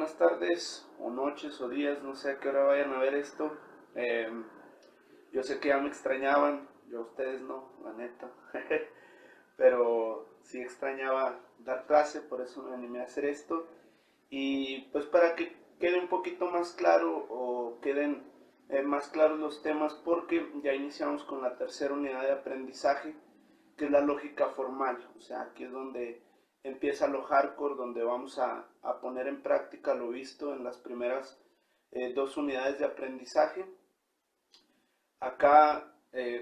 Buenas tardes, o noches, o días, no sé a qué hora vayan a ver esto. Yo sé que ya me extrañaban, yo a ustedes no, la neta. Pero sí extrañaba dar clase, por eso me animé a hacer esto. Y pues para que quede un poquito más claro o queden más claros los temas, porque ya iniciamos con la tercera unidad de aprendizaje, que es la lógica formal. O sea, aquí es donde empieza lo hardcore, donde vamos a poner en práctica lo visto en las primeras dos unidades de aprendizaje. Acá,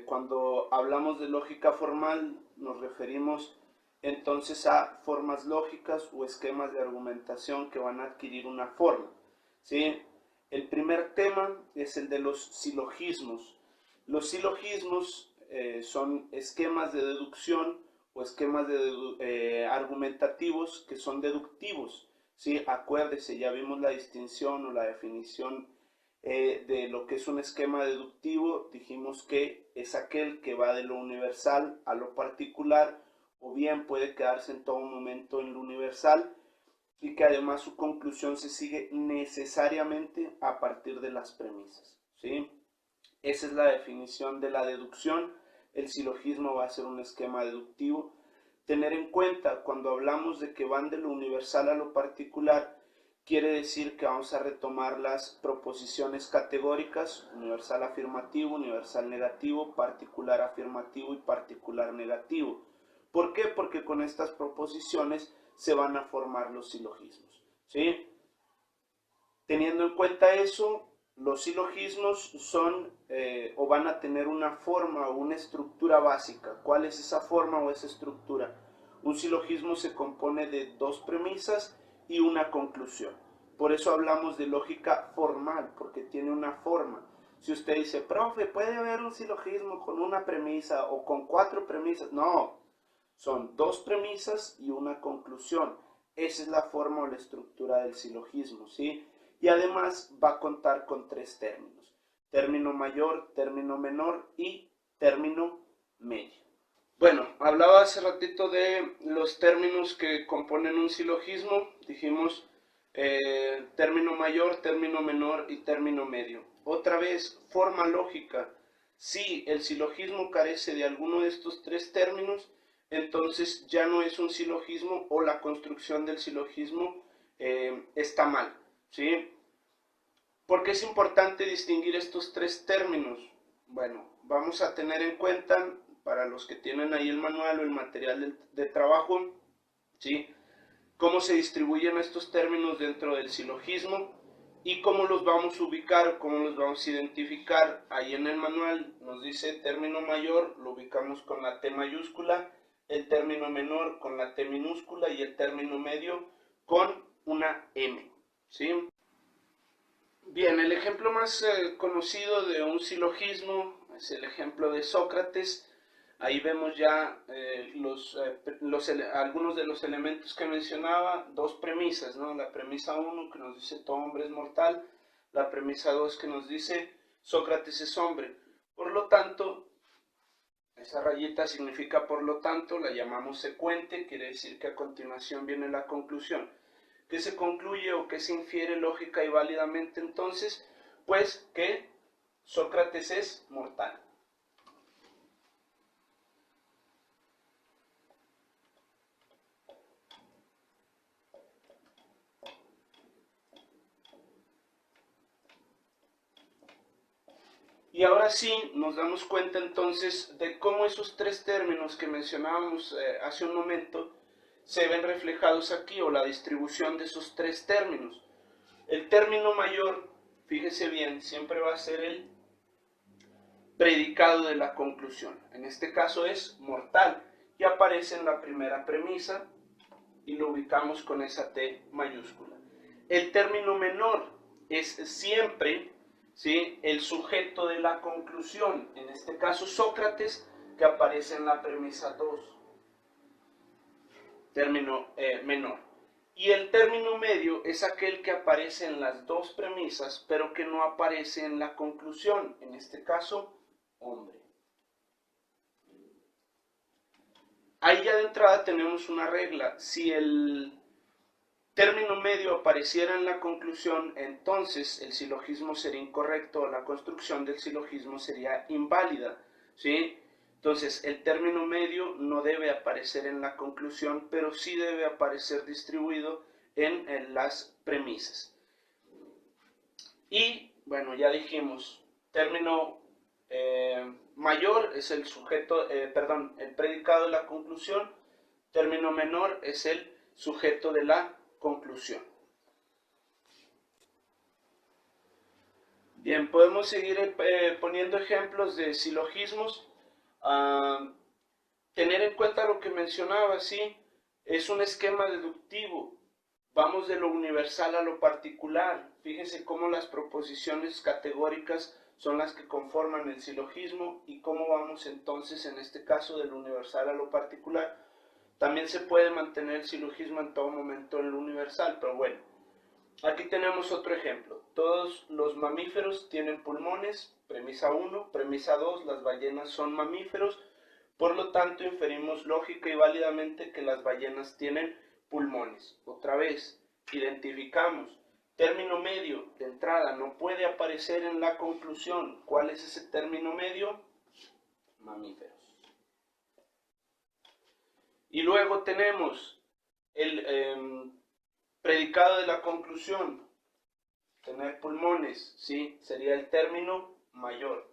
cuando hablamos de lógica formal, nos referimos entonces a formas lógicas o esquemas de argumentación que van a adquirir una forma, ¿sí? El primer tema es el de los silogismos. Los silogismos son esquemas de deducción o esquemas argumentativos que son deductivos, ¿sí? Acuérdese, ya vimos la distinción o la definición de lo que es un esquema deductivo. Dijimos que es aquel que va de lo universal a lo particular, o bien puede quedarse en todo momento en lo universal, y que además su conclusión se sigue necesariamente a partir de las premisas, ¿sí? Esa es la definición de la deducción. El silogismo va a ser un esquema deductivo. Tener en cuenta, cuando hablamos de que van de lo universal a lo particular, quiere decir que vamos a retomar las proposiciones categóricas: universal afirmativo, universal negativo, particular afirmativo y particular negativo. ¿Por qué? Porque con estas proposiciones se van a formar los silogismos, ¿sí? Teniendo en cuenta eso, los silogismos son o van a tener una forma o una estructura básica. ¿Cuál es esa forma o esa estructura? Un silogismo se compone de dos premisas y una conclusión. Por eso hablamos de lógica formal, porque tiene una forma. Si usted dice, profe, ¿puede haber un silogismo con una premisa o con cuatro premisas? No, son dos premisas y una conclusión. Esa es la forma o la estructura del silogismo, ¿sí? Y además va a contar con tres términos: término mayor, término menor y término medio. Bueno, hablaba hace ratito de los términos que componen un silogismo. Dijimos término mayor, término menor y término medio. Otra vez, forma lógica. Si el silogismo carece de alguno de estos tres términos, entonces ya no es un silogismo, o la construcción del silogismo está mal, ¿sí? ¿Por qué es importante distinguir estos tres términos? Bueno, vamos a tener en cuenta, para los que tienen ahí el manual o el material de trabajo, ¿sí?, cómo se distribuyen estos términos dentro del silogismo y cómo los vamos a ubicar, cómo los vamos a identificar. Ahí en el manual nos dice término mayor, lo ubicamos con la T mayúscula, el término menor con la T minúscula y el término medio con una M, ¿sí? Bien, el ejemplo más conocido de un silogismo es el ejemplo de Sócrates. Ahí vemos ya algunos de los elementos que mencionaba. Dos premisas, ¿no? La premisa 1, que nos dice todo hombre es mortal. La premisa 2, que nos dice Sócrates es hombre. Por lo tanto, esa rayita significa por lo tanto, la llamamos secuente, quiere decir que a continuación viene la conclusión. ¿Qué se concluye o qué se infiere lógica y válidamente entonces? Pues que Sócrates es mortal. Y ahora sí nos damos cuenta entonces de cómo esos tres términos que mencionábamos hace un momento se ven reflejados aquí, o la distribución de esos tres términos. El término mayor, fíjese bien, siempre va a ser el predicado de la conclusión. En este caso es mortal, y aparece en la primera premisa y lo ubicamos con esa T mayúscula. El término menor es siempre, ¿sí?, el sujeto de la conclusión, en este caso Sócrates, que aparece en la premisa 2, término menor. Y el término medio es aquel que aparece en las dos premisas, pero que no aparece en la conclusión, en este caso, hombre. Ahí ya de entrada tenemos una regla: si el término medio apareciera en la conclusión, entonces el silogismo sería incorrecto, la construcción del silogismo sería inválida, ¿sí? Entonces, el término medio no debe aparecer en la conclusión, pero sí debe aparecer distribuido en las premisas. Y, bueno, ya dijimos, término mayor es el sujeto, el predicado de la conclusión, término menor es el sujeto de la conclusión. Bien, podemos seguir poniendo ejemplos de silogismos. Tener en cuenta lo que mencionaba, ¿sí? Es un esquema deductivo. Vamos de lo universal a lo particular. Fíjense cómo las proposiciones categóricas son las que conforman el silogismo y cómo vamos entonces en este caso de lo universal a lo particular. También se puede mantener el silogismo en todo momento en lo universal, pero bueno. Aquí tenemos otro ejemplo. Todos los mamíferos tienen pulmones. Premisa 1. Premisa 2. Las ballenas son mamíferos. Por lo tanto, inferimos lógica y válidamente que las ballenas tienen pulmones. Otra vez, identificamos. Término medio, de entrada, no puede aparecer en la conclusión. ¿Cuál es ese término medio? Mamíferos. Y luego tenemos el predicado de la conclusión. Tener pulmones, ¿sí? Sería el término mayor.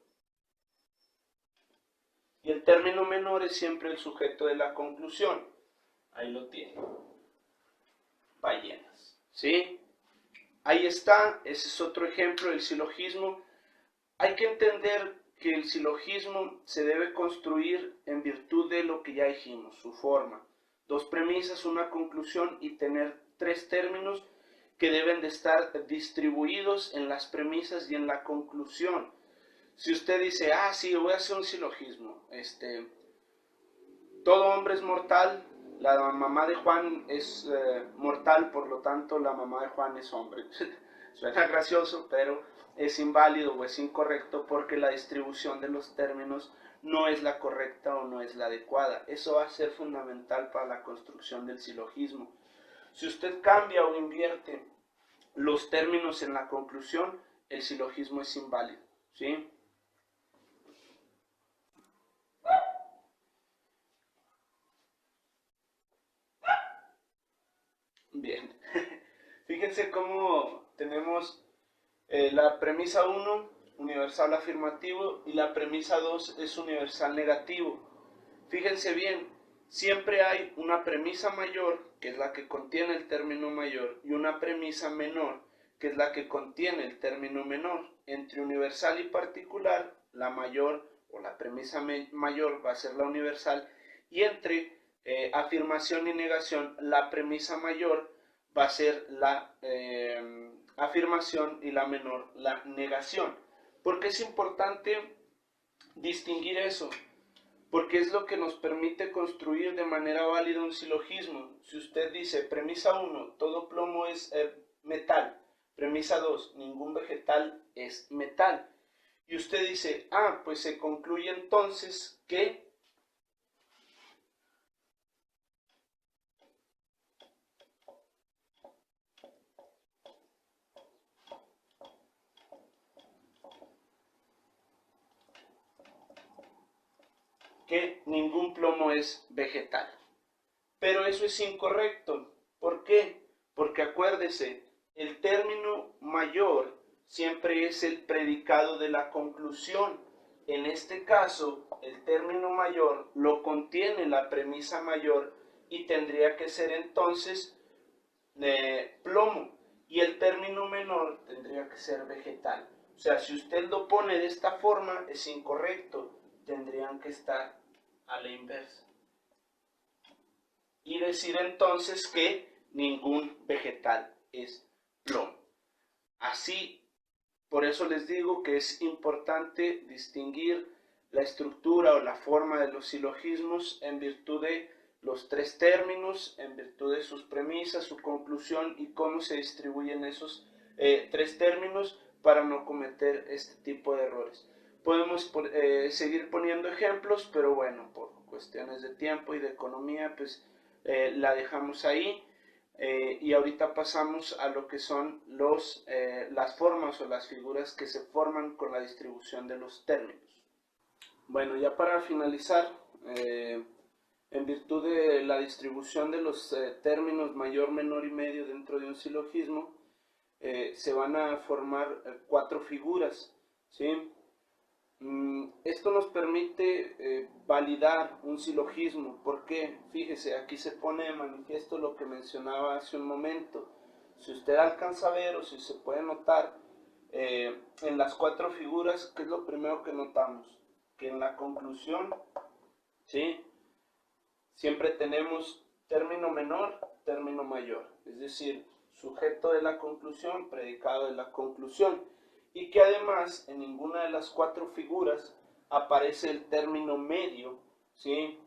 Y el término menor es siempre el sujeto de la conclusión. Ahí lo tiene. Ballenas. ¿Sí? Ahí está. Ese es otro ejemplo del silogismo. Hay que entender que el silogismo se debe construir en virtud de lo que ya dijimos, su forma. Dos premisas, una conclusión y tener tres términos que deben de estar distribuidos en las premisas y en la conclusión. Si usted dice, sí, voy a hacer un silogismo, todo hombre es mortal, la mamá de Juan es mortal, por lo tanto la mamá de Juan es hombre. Suena gracioso, pero es inválido o es incorrecto porque la distribución de los términos no es la correcta o no es la adecuada. Eso va a ser fundamental para la construcción del silogismo. Si usted cambia o invierte los términos en la conclusión, el silogismo es inválido, ¿sí? Bien, fíjense cómo tenemos la premisa 1, universal afirmativo, y la premisa 2 es universal negativo. Fíjense bien, siempre hay una premisa mayor, que es la que contiene el término mayor, y una premisa menor, que es la que contiene el término menor. Entre universal y particular, la mayor o la premisa mayor va a ser la universal, y entre afirmación y negación, la premisa mayor va a ser la afirmación y la menor la negación. ¿Por qué es importante distinguir eso? Porque es lo que nos permite construir de manera válida un silogismo. Si usted dice, premisa 1, todo plomo es metal. Premisa 2, ningún vegetal es metal. Y usted dice, pues se concluye entonces que ningún plomo es vegetal. Pero eso es incorrecto. ¿Por qué? Porque acuérdese, el término mayor siempre es el predicado de la conclusión. En este caso, el término mayor lo contiene la premisa mayor y tendría que ser entonces plomo. Y el término menor tendría que ser vegetal. O sea, si usted lo pone de esta forma, es incorrecto. Tendrían que estar a la inversa. Y decir entonces que ningún vegetal es plomo. Así, por eso les digo que es importante distinguir la estructura o la forma de los silogismos en virtud de los tres términos, en virtud de sus premisas, su conclusión y cómo se distribuyen esos tres términos para no cometer este tipo de errores. Podemos seguir poniendo ejemplos, pero bueno, por cuestiones de tiempo y de economía, pues la dejamos ahí. Y ahorita pasamos a lo que son las formas o las figuras que se forman con la distribución de los términos. Bueno, ya para finalizar, en virtud de la distribución de los términos mayor, menor y medio dentro de un silogismo, se van a formar 4 figuras, ¿sí? Esto nos permite validar un silogismo. ¿Por qué? Fíjese, aquí se pone de manifiesto lo que mencionaba hace un momento. Si usted alcanza a ver o si se puede notar, en las 4 figuras, ¿qué es lo primero que notamos? Que en la conclusión, ¿sí?, siempre tenemos término menor, término mayor. Es decir, sujeto de la conclusión, predicado de la conclusión. Y que además en ninguna de las 4 figuras aparece el término medio, ¿sí?,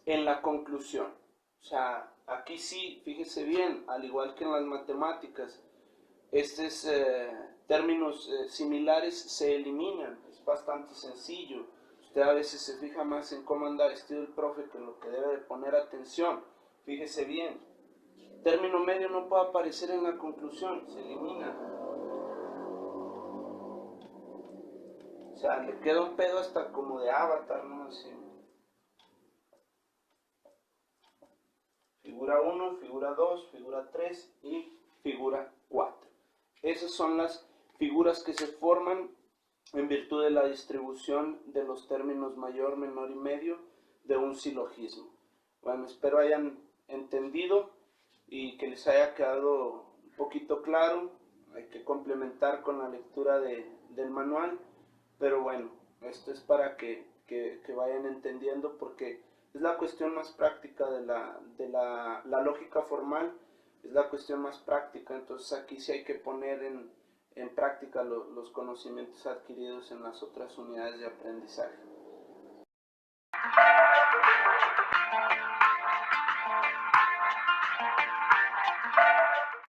en la conclusión. O sea, aquí sí, fíjese bien, al igual que en las matemáticas, estos términos similares se eliminan. Es bastante sencillo. Usted a veces se fija más en cómo anda vestido el profe que en lo que debe de poner atención. Fíjese bien, término medio no puede aparecer en la conclusión, se elimina. O sea, le queda un pedo hasta como de Avatar, ¿no? Así. Figura 1, figura 2, figura 3 y figura 4. Esas son las figuras que se forman en virtud de la distribución de los términos mayor, menor y medio de un silogismo. Bueno, espero hayan entendido y que les haya quedado un poquito claro. Hay que complementar con la lectura del manual, pero bueno, esto es para que vayan entendiendo, porque es la cuestión más práctica la lógica formal, es la cuestión más práctica. Entonces aquí sí hay que poner en práctica los conocimientos adquiridos en las otras unidades de aprendizaje.